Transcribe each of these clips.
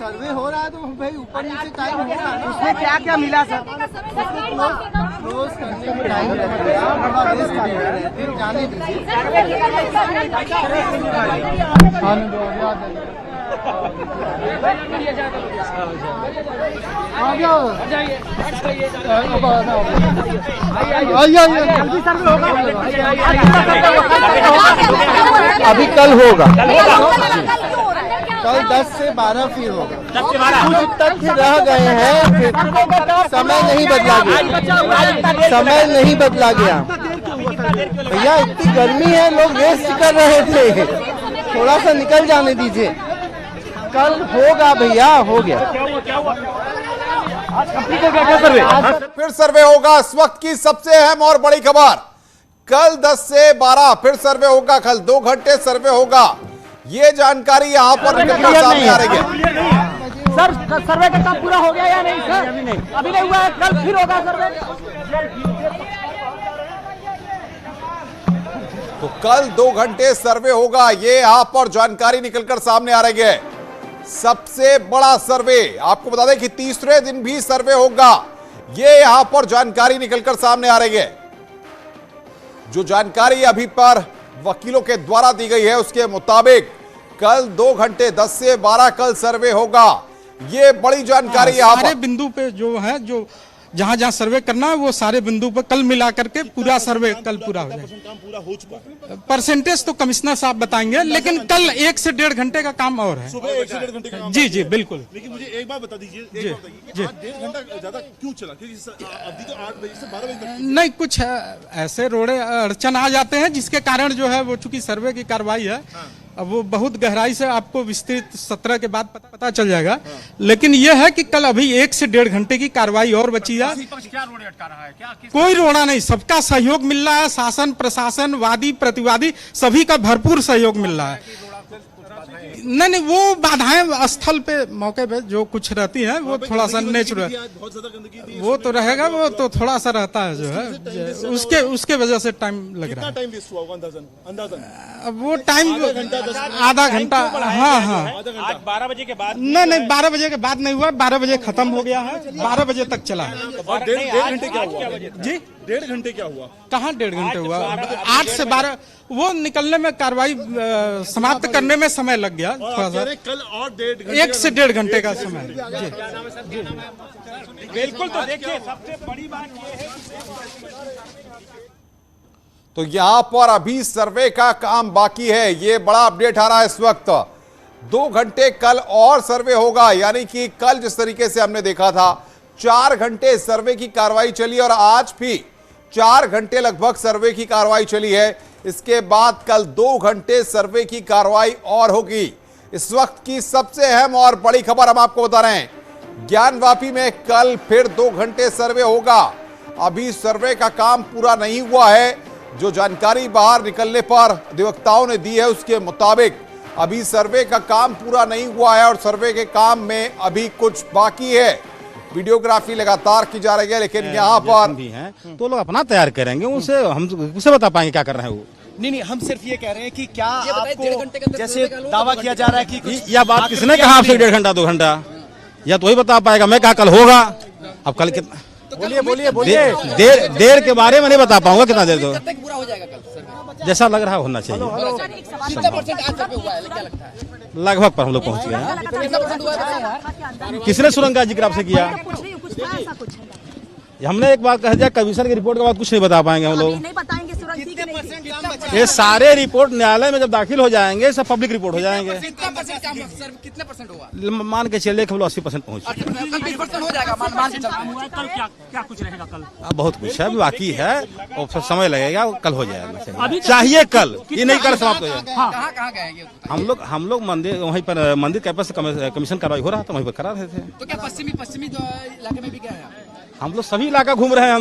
सर्वे हो रहा है तो भाई ऊपर नीचे टाइम होगा। उसमें क्या क्या मिला सर? क्लोज करने में टाइम लगेगा, फिर जाने दीजिए। अभी कल होगा, कल 10 से 12 फिर होगा। कुछ तथ्य रह गए हैं, समय नहीं बदला गया, समय नहीं बदला गया। भैया इतनी गर्मी है, लोग रेस्ट कर रहे थे, थोड़ा सा निकल जाने दीजिए। कल होगा भैया, हो गया। फिर सर्वे होगा। इस वक्त की सबसे अहम और बड़ी खबर, कल 10 से 12 फिर सर्वे होगा, कल 2 घंटे सर्वे होगा। ये जानकारी यहाँ पर निकलकर सामने आ रही है। सर सर्वे का काम पूरा हो गया या नहीं सर? अभी नहीं हुआ है, कल फिर होगा सर्वे। तो कल 2 घंटे सर्वे होगा, ये यहाँ पर जानकारी निकलकर सामने आ रही है। सबसे बड़ा सर्वे, आपको बता दें कि तीसरे दिन भी सर्वे होगा, ये यहां पर जानकारी निकलकर सामने आ रही है। जो जानकारी अभी पर वकीलों के द्वारा दी गई है उसके मुताबिक कल 2 घंटे 10 से 12 कल सर्वे होगा। ये बड़ी जानकारी यहां पर सारे बिंदु पे जो है, जो जहां जहां सर्वे करना है वो सारे बिंदु पर कल मिला करके पूरा सर्वे कल पूरा हो जाएगा। परसेंटेज तो कमिश्नर साहब बताएंगे, लेकिन कल 1 से 1.5 घंटे का काम और है। सुबह 1 से 1.5 घंटे का काम। जी जी बिल्कुल। लेकिन मुझे एक बात बता दीजिए, आज 1.5 घंटा ज्यादा क्यों चला? क्योंकि अभी तो 8 बजे से 12 बजे तक नहीं, कुछ ऐसे रोड़े अड़चन आ जाते हैं जिसके कारण जो है वो चूंकि सर्वे की कार्रवाई है, अब वो बहुत गहराई से आपको विस्तृत 17 के बाद पता चल जाएगा। लेकिन यह है कि कल अभी 1 से 1.5 घंटे की कार्रवाई और बची है। क्या रोड़े अटका रहा है? क्या कोई रोड़ा नहीं, सबका सहयोग मिल रहा है। शासन प्रशासन वादी प्रतिवादी सभी का भरपूर सहयोग मिल रहा है। नहीं, वो बाधाएं स्थल पे मौके पे जो कुछ रहती हैं वो थोड़ा सा नेचुरल, वो तो रहेगा, वो तो थोड़ा सा रहता है जो है, उसके वजह से टाइम लग रहा है। टाइम वेस्ट हुआ अंदाजन? अब वो टाइम आधा घंटा, हाँ आज 12 बजे के बाद? नहीं 12 बजे के बाद नहीं हुआ, 12 बजे खत्म हो गया है, 12 बजे तक चला है। और 1.5 घंटे क्या हुआ जी? 1.5 घंटे क्या हुआ? कहाँ 1.5 घंटे हुआ? 8 से 12 वो निकलने में, कार्रवाई समाप्त करने में समय लग गया थोड़ा सा। कल और 1.5 घंटे, 1 से 1.5 घंटे का समय। जी बिल्कुल। तो देखिए सबसे बड़ी बात ये है, तो यहां पर अभी सर्वे का काम बाकी है। ये बड़ा अपडेट आ रहा है इस वक्त। 2 घंटे कल और सर्वे होगा, यानी कि कल जिस तरीके से हमने देखा था 4 घंटे सर्वे की कार्रवाई चली और आज भी 4 घंटे लगभग सर्वे की कार्रवाई चली है। इसके बाद कल 2 घंटे सर्वे की कार्रवाई और होगी। इस वक्त की सबसे अहम और बड़ी खबर हम आपको बता रहे हैं, ज्ञानवापी में कल फिर 2 घंटे सर्वे होगा। अभी सर्वे का काम पूरा नहीं हुआ है। जो जानकारी बाहर निकलने पर अधिवक्ताओं ने दी है उसके मुताबिक अभी सर्वे का काम पूरा नहीं हुआ है और सर्वे के काम में अभी कुछ बाकी है। वीडियोग्राफी लगातार की जा रही है, लेकिन यहाँ पर भी हैं तो लोग अपना तैयार करेंगे, उसे हम उसे बता पाएंगे क्या कर रहे हैं वो। नहीं, हम सिर्फ ये कह रहे हैं कि क्या आपको जैसे दावा किया जा रहा है कि यह बात किसने कहा आपसे 1.5 घंटा 2 घंटा? या तो ही बता पाएगा। मैं कहा कल होगा, अब कल कितना? बोलिए। देर के बारे में नहीं बता पाऊंगा कितना देर दो, पूरा हो जाएगा कल? जैसा लग रहा है होना चाहिए। लगभग पर हम लोग पहुंच गए हैं। किसने सुरंग का जिक्र आपसे किया? हमने एक बात कह दिया, कमीशन की रिपोर्ट के बाद कुछ नहीं बता पाएंगे हम लोग। नहीं बताएंगे ये सारे रिपोर्ट न्यायालय में जब दाखिल हो जाएंगे सब पब्लिक रिपोर्ट हो जाएंगे। कितने परसेंट होगा? मान के चलिए हम लोग 80% पहुँच। हो जाएगा कल क्या कुछ रहेगा? कल बहुत कुछ है, अभी बाकी है और फिर समय लगेगा, कल हो जाएगा। चाहिए कल, ये नहीं कल समाप्त हो जाएगा। कहाँ गए? हम लोग मंदिर वहीं पर मंदिर कैंपस से कमीशन कार्रवाई हो रहा था, वहीं पर करा रहे थे। तो क्या पश्चिमी इलाके में भी गए हैं? हम लोग सभी इलाका घूम रहे हैं,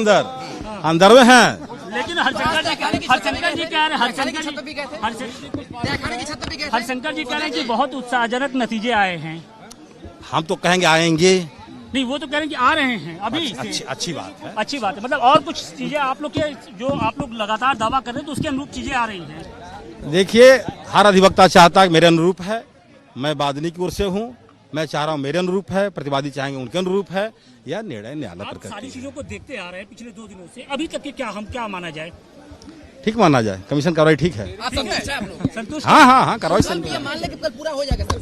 अंदर में हैं। लेकिन हरशंकर जी कह रहे हैं हरशंकर जी कह रहे हैं कि बहुत उत्साहजनक नतीजे आए हैं। हम तो कहेंगे आएंगे नहीं, वो तो कह रहे हैं कि आ रहे हैं अभी। अच्छी बात है। अच्छी बात है, मतलब और कुछ चीजें आप लोग के जो आप लोग लगातार दावा कर रहे हैं तो उसके अनुरूप चीजें आ रही हैं। देखिए, हर अधिवक्ता चाहता है मेरे अनुरूप है, मैं वादिनी की ओर से हूँ, मैं चाह रहा हूँ मेरे अनुरूप है, प्रतिवादी चाहेंगे उनके अनुरूप है, या निर्णय न्यायालय पर करती है। सारी चीजों को देखते आ रहे हैं पिछले 2 दिनों से, अभी तक के हम क्या माना जाए? ठीक माना जाए, कमीशन कार्रवाई ठीक है। संतुष्ट? हाँ कार्रवाई कल पूरा हो जाएगा सर।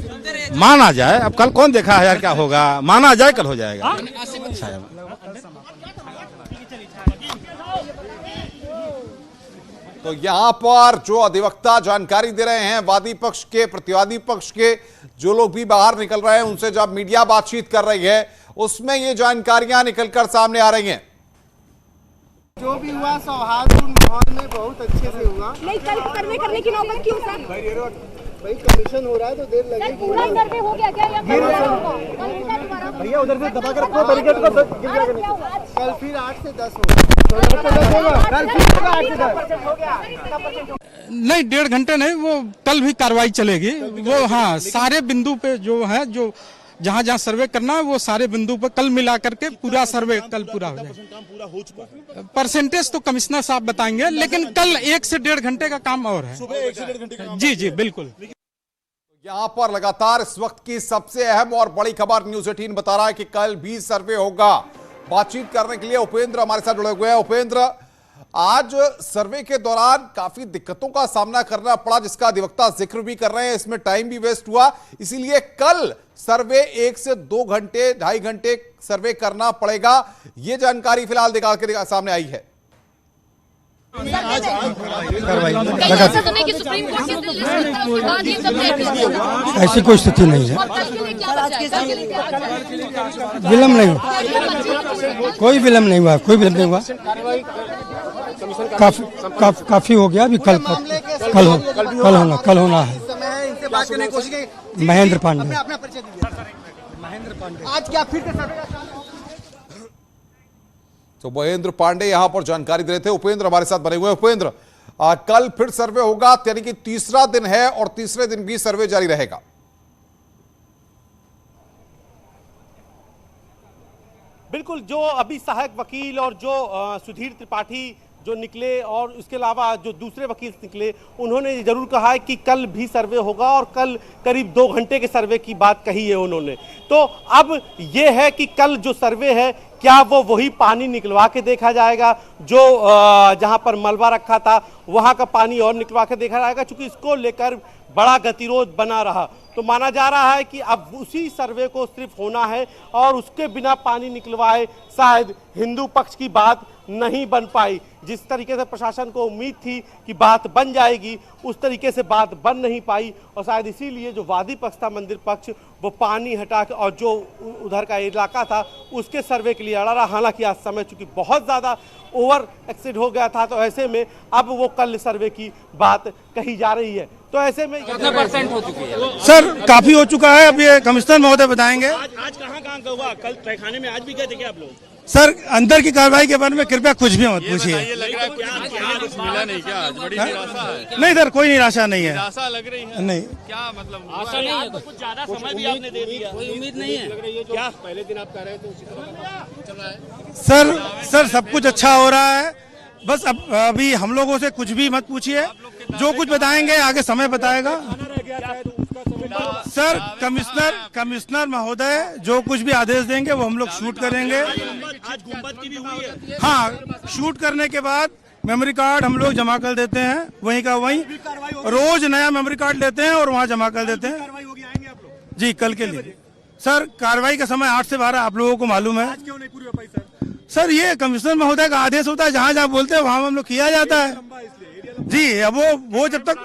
माना जाए। अब कल कौन देखा है यार क्या होगा, माना जाए कल हो जाएगा। तो यहां पर जो अधिवक्ता जानकारी दे रहे हैं, वादी पक्ष के, प्रतिवादी पक्ष के जो लोग भी बाहर निकल रहे हैं, उनसे जब मीडिया बातचीत कर रही है उसमें ये जानकारियां निकलकर सामने आ रही हैं। जो भी हुआ सौहार्दपूर्ण माहौल में बहुत अच्छे से हुआ। नहीं, कल सर्वे करने की नौबत क्यों सर? भाई कमीशन हो रहा है तो देर लगेगी। पूरा सर्वे हो गया क्या? भैया उधर से दबा के रखो बैरिकेड को, गिर जाएगा नीचे। कल फिर 8 से 10 होगा। कल फिर 8 से 10 नहीं, 1.5 घंटे नहीं, वो कल भी कार्रवाई चलेगी। वो हाँ, सारे बिंदु पे जो है, जो जहाँ जहाँ सर्वे करना है वो सारे बिंदु पर कल मिला करके पूरा सर्वे कल पूरा हो जाएगा। काम पूरा हो चुका है। परसेंटेज तो कमिश्नर साहब बताएंगे, लेकिन कल 1 से 1.5 घंटे का काम और है। सुबह 1 से 1.5 घंटे का काम। जी बिल्कुल। यहां पर लगातार इस वक्त की सबसे अहम और बड़ी खबर न्यूज़ 18 बता रहा है कि कल भी सर्वे होगा। बातचीत करने के लिए उपेंद्र हमारे साथ जुड़े हुए हैं। उपेंद्र, आज सर्वे के दौरान काफी दिक्कतों का सामना करना पड़ा, जिसका अधिवक्ता जिक्र भी कर रहे हैं, इसमें टाइम भी वेस्ट हुआ, इसीलिए कल सर्वे 1 से 2 घंटे 2.5 घंटे सर्वे करना पड़ेगा। यह जानकारी फिलहाल निकाल के सामने आई है। ऐसी कोई स्थिति नहीं है, विलम्ब नहीं हुआ, कोई विलम्ब नहीं हुआ, कोई विलम्ब नहीं हुआ। काफी हो गया। अभी कल होना है। महेंद्र पांडे। आज क्या फिर तो महेंद्र पांडे यहां पर जानकारी दे रहे थे। उपेंद्र हमारे साथ बने हुए हैं। उपेंद्र, कल फिर सर्वे होगा, यानी कि तीसरा दिन है और तीसरे दिन भी सर्वे जारी रहेगा। बिल्कुल, जो अभी सहायक वकील और जो सुधीर त्रिपाठी जो निकले और उसके अलावा जो दूसरे वकील निकले, उन्होंने जरूर कहा है कि कल भी सर्वे होगा और कल करीब 2 घंटे के सर्वे की बात कही है उन्होंने। तो अब ये है कि कल जो सर्वे है, क्या वो वही पानी निकलवा के देखा जाएगा जो जहां पर मलबा रखा था वहां का पानी और निकलवा के देखा जाएगा, क्योंकि इसको लेकर बड़ा गतिरोध बना रहा। तो माना जा रहा है कि अब उसी सर्वे को सिर्फ होना है और उसके बिना पानी निकलवाए शायद हिंदू पक्ष की बात नहीं बन पाई। जिस तरीके से प्रशासन को उम्मीद थी कि बात बन जाएगी, उस तरीके से बात बन नहीं पाई और शायद इसीलिए जो वादी पक्ष था, मंदिर पक्ष, वो पानी हटा के और जो उधर का इलाका था उसके सर्वे के लिए अड़ा रहा। हालांकि आज समय चूंकि बहुत ज़्यादा ओवर एक्सीड हो गया था, तो ऐसे में अब वो कल सर्वे की बात कही जा रही है। तो ऐसे में कितना % हो चुकी है? सर काफी हो चुका है। अब ये कमिश्नर महोदय बताएंगे। आज कहाँ का हुआ? कल तहखाने में आज भी गए थे क्या आप लोग? सर अंदर की कार्रवाई के बारे में कृपया कुछ भी मत पूछिए। मिला नहीं क्या? आज बड़ी निराशा है। नहीं सर, कोई निराशा नहीं है। निराशा लग रही है। नहीं, क्या मतलब आशा नहीं है, तो कुछ ज्यादा समय भी आपने दे दिया, कोई उम्मीद नहीं है क्या? पहले दिन आप कह रहे थे उसी तरह चल रहा है। सर सब कुछ अच्छा हो रहा है। बस अब अभी हम लोगों से कुछ भी मत पूछिए, जो कुछ बताएंगे आगे समय बताएगा। सर कमिश्नर महोदय जो कुछ भी आदेश देंगे वो हम लोग शूट करेंगे। आज गुंबद की भी हुई है। हाँ, शूट करने के बाद मेमोरी कार्ड हम लोग जमा कर देते हैं, वहीं का वहीं रोज नया मेमोरी कार्ड लेते हैं और वहाँ जमा कर देते हैं। जी कल के लिए सर कार्रवाई का समय 8 से 12 आप लोगों को मालूम है। क्यों नहीं पूरी हो पाई सर? सर ये कमिश्नर महोदय का आदेश होता है, जहाँ जहाँ बोलते हैं वहाँ हम लोग किया जाता है। जी अब वो जब तक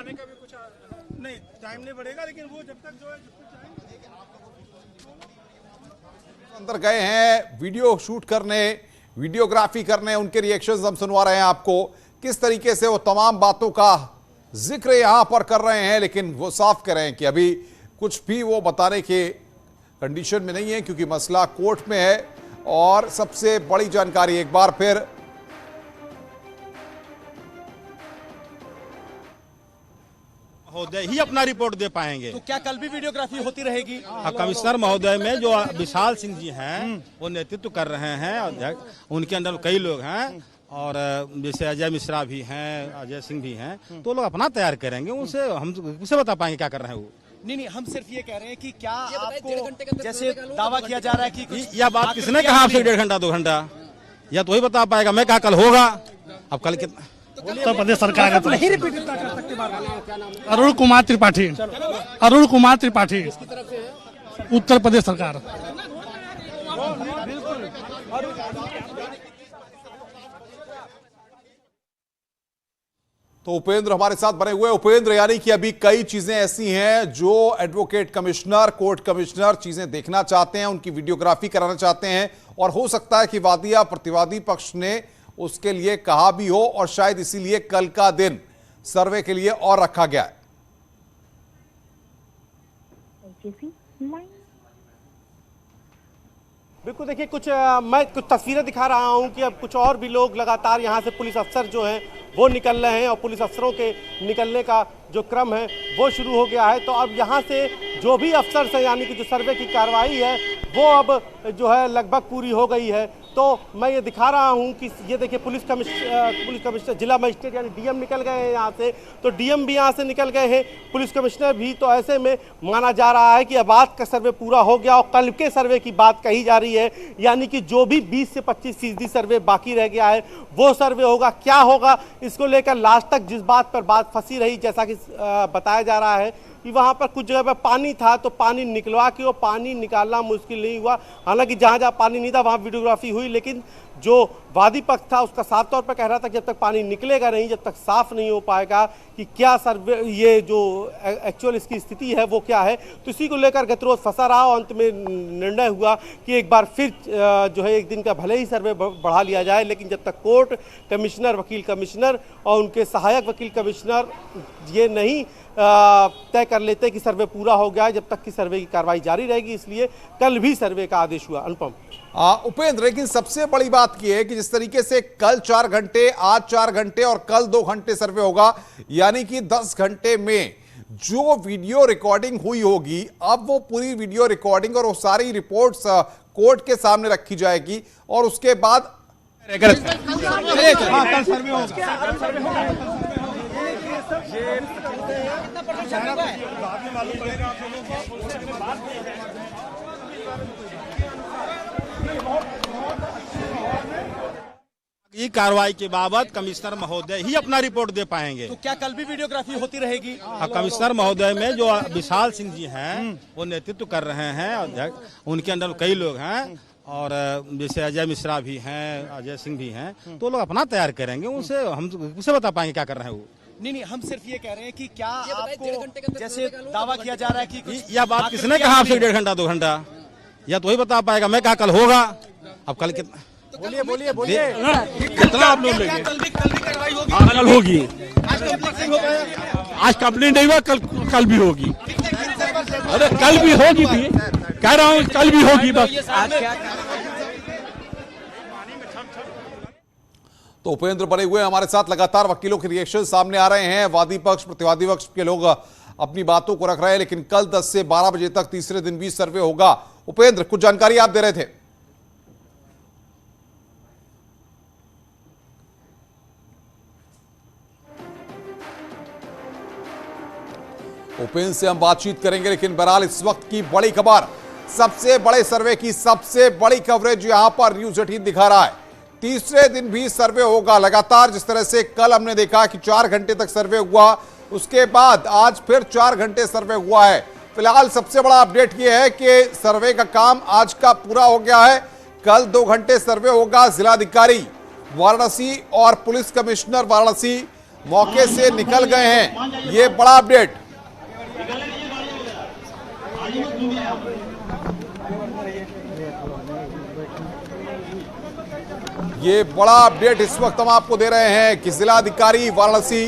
नहीं टाइम नहीं बढ़ेगा, लेकिन वो जब तक जो है अंदर गए हैं वीडियो शूट करने, वीडियोग्राफी करने, उनके रिएक्शंस हम सुनवा रहे हैं आपको, किस तरीके से वो तमाम बातों का जिक्र यहां पर कर रहे हैं। लेकिन वो साफ कर रहे हैं कि अभी कुछ भी वो बताने के कंडीशन में नहीं है, क्योंकि मसला कोर्ट में है। और सबसे बड़ी जानकारी एक बार फिर महोदय ही अपना रिपोर्ट दे पाएंगे। तो क्या कल भी वीडियोग्राफी होती रहेगी? कमिश्नर महोदय में जो विशाल सिंह जी हैं वो नेतृत्व कर रहे हैं, अध्यक्ष उनके अंदर कई लोग हैं और जैसे अजय मिश्रा भी हैं, अजय सिंह भी हैं, तो लोग अपना तैयार करेंगे, उनसे हम उसे बता पाएंगे क्या कर रहे हैं वो। नहीं, हम सिर्फ ये कह रहे हैं कि क्या आपको जैसे दावा किया जा रहा है कि यह बात किसने कहा आपसे 1.5 घंटा 2 घंटा, या तो वही बता पाएगा। मैं कहा कल होगा, अब कल कितना उत्तर प्रदेश सरकार है नहीं रिपीट कर सकते। अरुण कुमार त्रिपाठी, अरुण कुमार त्रिपाठी, उत्तर प्रदेश सरकार। तो उपेंद्र हमारे साथ बने हुए। उपेंद्र, यानी कि अभी कई चीजें ऐसी हैं जो एडवोकेट कमिश्नर, कोर्ट कमिश्नर चीजें देखना चाहते हैं, उनकी वीडियोग्राफी कराना चाहते हैं और हो सकता है कि वादी या प्रतिवादी पक्ष ने उसके लिए कहा भी हो और शायद इसीलिए कल का दिन सर्वे के लिए और रखा गया है। बिल्कुल, देखिए मैं कुछ तस्वीरें दिखा रहा हूं कि अब कुछ और भी लोग लगातार यहां से पुलिस अफसर जो हैं वो निकल रहे हैं और पुलिस अफसरों के निकलने का जो क्रम है वो शुरू हो गया है। तो अब यहां से जो भी अफसर हैं, यानी कि जो सर्वे की कार्रवाई है वो अब जो है लगभग पूरी हो गई है। तो मैं ये दिखा रहा हूं कि ये देखिए पुलिस कमिश्नर जिला मजिस्ट्रेट यानी डीएम निकल गए हैं यहाँ से, तो डीएम भी यहाँ से निकल गए हैं, पुलिस कमिश्नर भी। तो ऐसे में माना जा रहा है कि अब आज का सर्वे पूरा हो गया और कल के सर्वे की बात कही जा रही है, यानी कि जो भी 20 से 25% सर्वे बाकी रह गया है वो सर्वे होगा। क्या होगा इसको लेकर लास्ट तक जिस बात पर बात फंसी रही, जैसा कि बताया जा रहा है कि वहाँ पर कुछ जगह पर पानी था तो पानी निकलवा के वो पानी निकालना मुश्किल नहीं हुआ। हालांकि जहाँ जहाँ पानी नहीं था वहाँ वीडियोग्राफी हुई, लेकिन जो वादी पक्ष था उसका साफ तौर पर कह रहा था कि जब तक पानी निकलेगा नहीं, जब तक साफ नहीं हो पाएगा कि क्या सर्वे ये जो एक्चुअल इसकी स्थिति है वो क्या है, तो इसी को लेकर गतिरोध फंसा रहा और अंत में निर्णय हुआ कि एक बार फिर जो है एक दिन का भले ही सर्वे बढ़ा लिया जाए, लेकिन जब तक कोर्ट कमिश्नर, वकील कमिश्नर और उनके सहायक वकील कमिश्नर ये नहीं तय कर लेते कि सर्वे पूरा हो गया है, जब तक कि सर्वे की कार्रवाई जारी रहेगी। इसलिए कल भी सर्वे का आदेश हुआ। अनुपम। उपेंद्र, लेकिन सबसे बड़ी बात यह है कि जिस तरीके से कल 4 घंटे, आज 4 घंटे और कल 2 घंटे सर्वे होगा, यानी कि 10 घंटे में जो वीडियो रिकॉर्डिंग हुई होगी, अब वो पूरी वीडियो रिकॉर्डिंग और वो सारी रिपोर्ट्स कोर्ट के सामने रखी जाएगी और उसके बाद ये कार्रवाई के बाबत कमिश्नर महोदय ही अपना रिपोर्ट दे पाएंगे। तो क्या कल भी वीडियोग्राफी होती रहेगी? कमिश्नर महोदय में जो विशाल सिंह जी हैं वो नेतृत्व कर रहे हैं, अध्यक्ष उनके अंदर कई लोग हैं और जैसे अजय मिश्रा भी हैं, अजय सिंह भी हैं, तो लोग अपना तैयार करेंगे, उनसे हम उसे बता पाएंगे क्या कर रहे हैं वो। नहीं, हम सिर्फ ये कह रहे हैं कि क्या आपको जैसे दावा किया जा रहा है कि यह बात किसने कहा आपसे 1.5 घंटा 2 घंटा, या तो वही बता पाएगा। मैं कहा कल होगा, अब कल कितना बोलिए कितना आप लोग लेंगे? कल होगी, आज कंप्लेंट नहीं हुआ, कल भी होगी। अरे कल भी होगी, भी कह रहा हूँ कल भी होगी बस। तो उपेंद्र बने हुए हमारे साथ, लगातार वकीलों के रिएक्शन सामने आ रहे हैं, वादी पक्ष प्रतिवादी पक्ष के लोग अपनी बातों को रख रहे हैं, लेकिन कल 10 से 12 बजे तक तीसरे दिन भी सर्वे होगा। उपेंद्र, कुछ जानकारी आप दे रहे थे। उपेंद्र से हम बातचीत करेंगे, लेकिन बहरहाल इस वक्त की बड़ी खबर, सबसे बड़े सर्वे की सबसे बड़ी कवरेज यहां पर न्यूज 18 दिखा रहा है। तीसरे दिन भी सर्वे होगा लगातार। जिस तरह से कल हमने देखा कि 4 घंटे तक सर्वे हुआ, उसके बाद आज फिर 4 घंटे सर्वे हुआ है। फिलहाल सबसे बड़ा अपडेट यह है कि सर्वे का काम आज का पूरा हो गया है। कल 2 घंटे सर्वे होगा। जिलाधिकारी वाराणसी और पुलिस कमिश्नर वाराणसी मौके से निकल गए हैं। ये बड़ा अपडेट। ये बड़ा अपडेट इस वक्त हम आपको दे रहे हैं कि जिलाधिकारी वाराणसी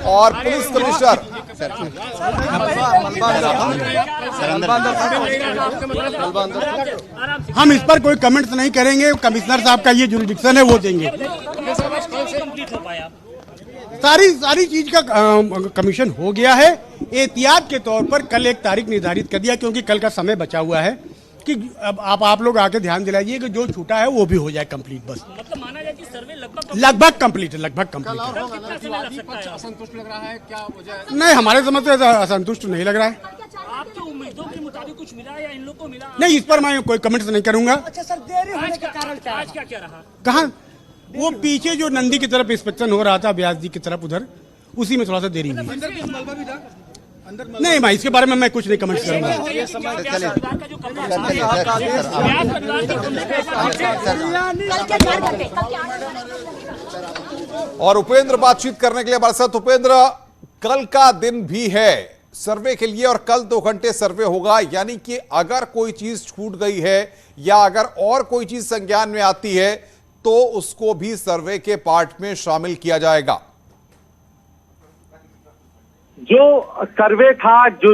और पुलिस कमिश्नर हम इस पर कोई कमेंट्स नहीं करेंगे। कमिश्नर साहब का ये जुरिडिक्शन है, वो देंगे। सारी चीज का कमीशन हो गया है। एहतियात के तौर पर कल एक तारीख निर्धारित कर दिया, क्योंकि कल का समय बचा हुआ है कि अब आप लोग आके ध्यान दिलाइए कि जो छूटा है वो भी हो जाए कंप्लीट। बस मतलब माना जाए कि सर्वे लगभग कंप्लीट है। असंतुष्ट लग रहा है, क्या वजह? नहीं, हमारे समझ से असंतुष्ट नहीं लग रहा है। आपके उम्मीदों के मुताबिक कुछ मिला या इन लोग को मिला? नहीं, इस पर मैं कोई कमेंट्स नहीं करूंगा। अच्छा सर, देरी होने का कारण क्या? आज क्या रहा? कहाँ वो पीछे जो नंदी की तरफ इंस्पेक्शन हो रहा था, व्यास जी की तरफ, उधर उसी में थोड़ा सा देरी हुई। नहीं, मैं इसके बारे में मैं कुछ नहीं कमेंट करूंगा। और उपेंद्र बातचीत करने के लिए हमारे साथ। उपेंद्र, कल का दिन भी है सर्वे के लिए और कल 2 घंटे सर्वे होगा, यानी कि अगर कोई चीज छूट गई है या अगर और कोई चीज संज्ञान में आती है तो उसको भी सर्वे के पार्ट में शामिल किया जाएगा। जो सर्वे था, जो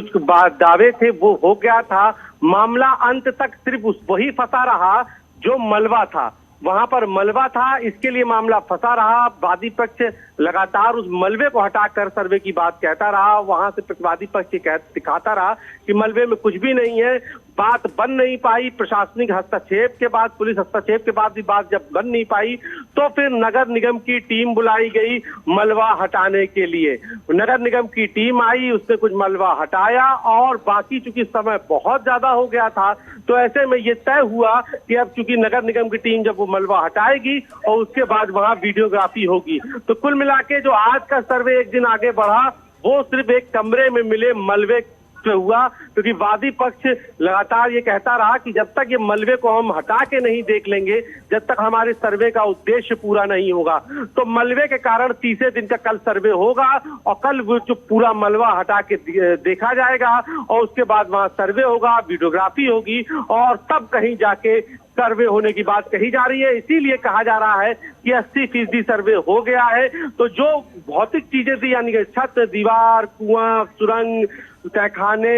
दावे थे, वो हो गया था। मामला अंत तक सिर्फ वही फंसा रहा जो मलबा था। वहां पर मलबा था, इसके लिए मामला फंसा रहा। वादी पक्ष लगातार उस मलबे को हटाकर सर्वे की बात कहता रहा। वहां से प्रतिवादी पक्ष दिखाता रहा कि मलबे में कुछ भी नहीं है। बात बन नहीं पाई। प्रशासनिक हस्तक्षेप के बाद, पुलिस हस्तक्षेप के बाद भी बात जब बन नहीं पाई तो फिर नगर निगम की टीम बुलाई गई मलबा हटाने के लिए। नगर निगम की टीम आई, उसने कुछ मलबा हटाया और बाकी चूंकि समय बहुत ज्यादा हो गया था तो ऐसे में ये तय हुआ कि अब चूंकि नगर निगम की टीम जब वो मलबा हटाएगी और उसके बाद वहां वीडियोग्राफी होगी, तो कुल मिला के जो आज का सर्वे एक दिन आगे बढ़ा वो सिर्फ एक कमरे में मिले मलबे से हुआ, क्योंकि वादी पक्ष लगातार ये कहता रहा कि जब तक ये मलबे को हम हटा के नहीं देख लेंगे, जब तक हमारे सर्वे का उद्देश्य पूरा नहीं होगा। तो मलबे के कारण तीसरे दिन का कल सर्वे होगा और कल वो जो पूरा मलबा हटा के देखा जाएगा और उसके बाद वहां सर्वे होगा, वीडियोग्राफी होगी और तब कहीं जाके सर्वे होने की बात कही जा रही है। इसीलिए कहा जा रहा है कि 80% सर्वे हो गया है। तो जो भौतिक चीजें थी, यानी कि छत, दीवार, कुआं, सुरंग, तहखाने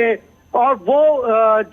और वो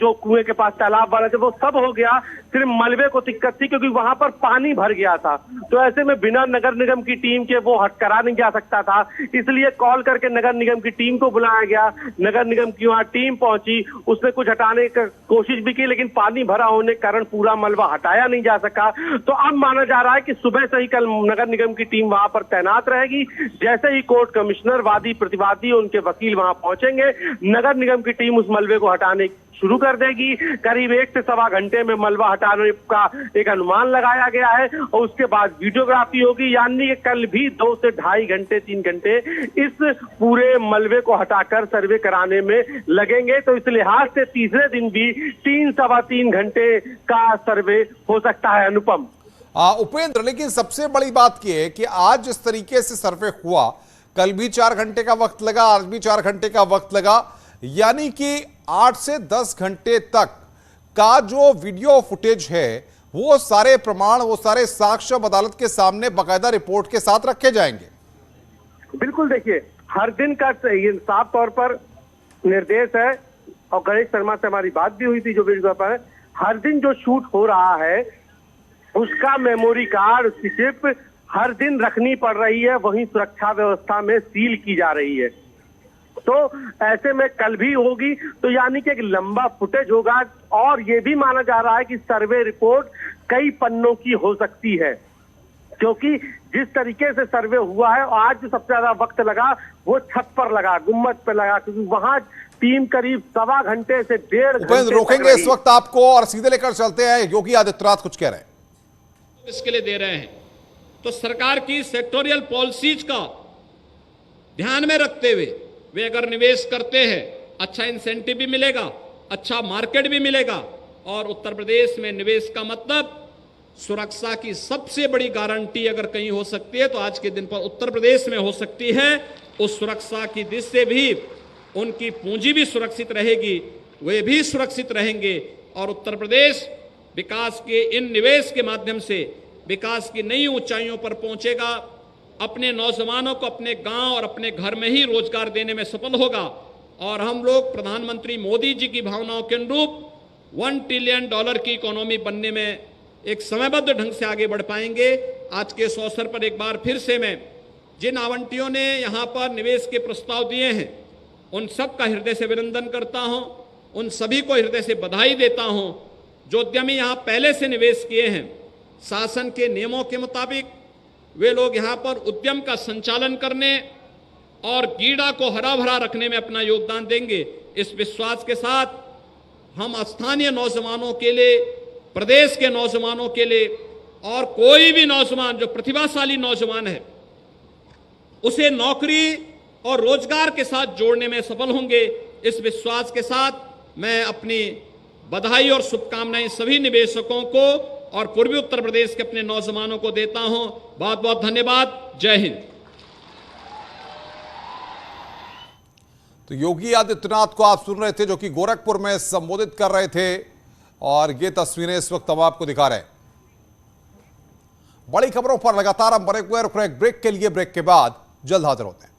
जो कुएं के पास तालाब वाला थे, वो सब हो गया। सिर्फ मलबे को दिक्कत थी क्योंकि वहां पर पानी भर गया था। तो ऐसे में बिना नगर निगम की टीम के वो हटकरा नहीं जा सकता था, इसलिए कॉल करके नगर निगम की टीम को बुलाया गया। नगर निगम की वहां टीम पहुंची, उसने कुछ हटाने की कोशिश भी की, लेकिन पानी भरा होने के कारण पूरा मलबा हटाया नहीं जा सका। तो अब माना जा रहा है कि सुबह से ही कल नगर निगम की टीम वहां पर तैनात रहेगी। जैसे ही कोर्ट कमिश्नर, वादी प्रतिवादी, उनके वकील वहां पहुंचेंगे, नगर निगम की टीम उस मलबे को हटाने शुरू कर देगी। करीब 1 से सवा घंटे में मलबा हटाने का एक अनुमान लगाया गया है और उसके बाद वीडियोग्राफी होगी। यानी कि कल भी 2 से 2.5 घंटे, 3 घंटे इस पूरे मलबे को हटाकर सर्वे कराने में लगेंगे। तो इस लिहाज से तीसरे दिन भी 3 सवा 3 घंटे का सर्वे हो सकता है। अनुपम, उपेंद्र, लेकिन सबसे बड़ी बात यह है कि आज जिस तरीके से सर्वे हुआ, कल भी 4 घंटे का वक्त लगा, आज भी 4 घंटे का वक्त लगा, यानी कि 8 से 10 घंटे तक का जो वीडियो फुटेज है वो सारे प्रमाण, वो सारे साक्ष्य अदालत के सामने बाकायदा रिपोर्ट के साथ रखे जाएंगे। बिल्कुल, देखिए हर दिन का ये साफ तौर पर निर्देश है और गणेश शर्मा से हमारी बात भी हुई थी जो वीडियो पर, हर दिन जो शूट हो रहा है उसका मेमोरी कार्ड, उसकी चिप हर दिन रखनी पड़ रही है, वहीं सुरक्षा व्यवस्था में सील की जा रही है। तो ऐसे में कल भी होगी, तो यानी कि एक लंबा फुटेज होगा और ये भी माना जा रहा है कि सर्वे रिपोर्ट कई पन्नों की हो सकती है, क्योंकि जिस तरीके से सर्वे हुआ है, आज जो सबसे ज्यादा वक्त लगा वो छत पर लगा, गुम्मद पर लगा, क्योंकि वहां टीम करीब सवा घंटे से 1.5 घंटे रोकेंगे इस वक्त आपको और सीधे लेकर चलते हैं। योगी आदित्यनाथ कुछ कह रहे हैं। इसके लिए दे रहे हैं तो सरकार की सेक्टोरियल पॉलिसीज का ध्यान में रखते हुए वे अगर निवेश करते हैं, अच्छा इंसेंटिव भी मिलेगा, अच्छा मार्केट भी मिलेगा और उत्तर प्रदेश में निवेश का मतलब सुरक्षा की सबसे बड़ी गारंटी अगर कहीं हो सकती है तो आज के दिन पर उत्तर प्रदेश में हो सकती है। उस सुरक्षा की दृष्टि से भी उनकी पूंजी भी सुरक्षित रहेगी, वे भी सुरक्षित रहेंगे और उत्तर प्रदेश विकास के इन निवेश के माध्यम से विकास की नई ऊंचाइयों पर पहुंचेगा। अपने नौजवानों को अपने गांव और अपने घर में ही रोजगार देने में सफल होगा और हम लोग प्रधानमंत्री मोदी जी की भावनाओं के अनुरूप $1 ट्रिलियन की इकोनॉमी बनने में एक समयबद्ध ढंग से आगे बढ़ पाएंगे। आज के इस अवसर पर एक बार फिर से मैं जिन आवंटियों ने यहां पर निवेश के प्रस्ताव दिए हैं उन सब का हृदय से अभिनंदन करता हूं, उन सभी को हृदय से बधाई देता हूं। जो उद्यमी यहां पहले से निवेश किए हैं, शासन के नियमों के मुताबिक वे लोग यहां पर उद्यम का संचालन करने और गीड़ा को हरा भरा रखने में अपना योगदान देंगे। इस विश्वास के साथ हम स्थानीय नौजवानों के लिए, प्रदेश के नौजवानों के लिए और कोई भी नौजवान जो प्रतिभाशाली नौजवान है उसे नौकरी और रोजगार के साथ जोड़ने में सफल होंगे। इस विश्वास के साथ मैं अपनी बधाई और शुभकामनाएं सभी निवेशकों को और पूर्वी उत्तर प्रदेश के अपने नौजवानों को देता हूं। बहुत बहुत धन्यवाद। जय हिंद। तो योगी आदित्यनाथ को आप सुन रहे थे, जो कि गोरखपुर में संबोधित कर रहे थे, और ये तस्वीरें इस वक्त हम आपको दिखा रहे हैं। बड़ी खबरों पर लगातार हम बने हुए हैं। ब्रेक के लिए, ब्रेक के बाद जल्द हाजिर होते हैं।